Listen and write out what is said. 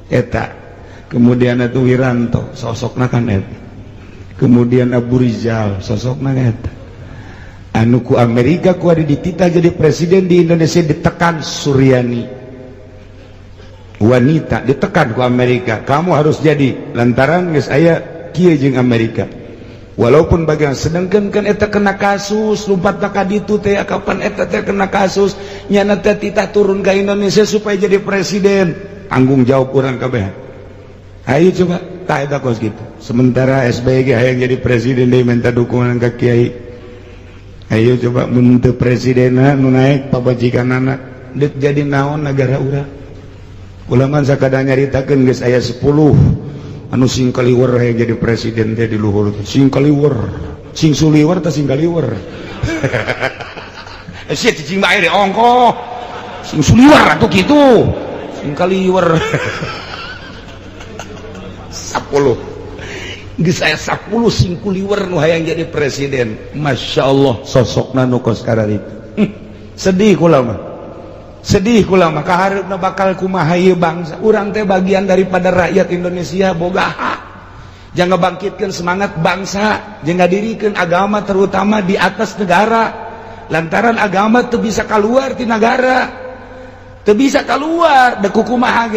eta. Kemudian itu Wiranto sosokna kan eta. Kemudian Abu Rizal sosokna eta. Anu ku Amerika ku ada dititah jadi presiden di Indonesia ditekan Suryani, wanita ditekan ku Amerika, kamu harus jadi lantaran geus aya kieu jeung Amerika. Walaupun bagian sedangkan kan eta kena kasus lumpat ka ditu teh kapan eta teh kena kasus nyana teh titah turun ke Indonesia supaya jadi presiden, tanggung jawab urang kabeh. Ayo coba tah eta kos gitu. Sementara SBY hayang jadi presiden deui minta dukungan ka kiai. Ayo coba mun teu presidena nu naek pabajikanana deuk jadi naon negara urang. Ulama sakada nyaritakeun geus aya 10 anu sing kaliweur hayang jadi presiden teh di luhur sing kaliweur, sing suliweur teh sing kaliweur. Sia cicing bae de ongko. Sing suliweur atuh kitu. Sing kaliweur. 10 geus aya 10 sing kuliweur nu hayang jadi presiden. Masya Allah sosokna nu kos kararitu. Sedih kula mah. Sedih kula mah kahareupna bakal kumaha ieu bangsa. Urang teh bagian daripada rakyat Indonesia boga hak. Jangan bangkitkeun semangat bangsa, jeung ngadirikeun agama terutama di atas negara. Lantaran agama teu bisa kaluar ti negara. Teu bisa kaluar da kumaha ge.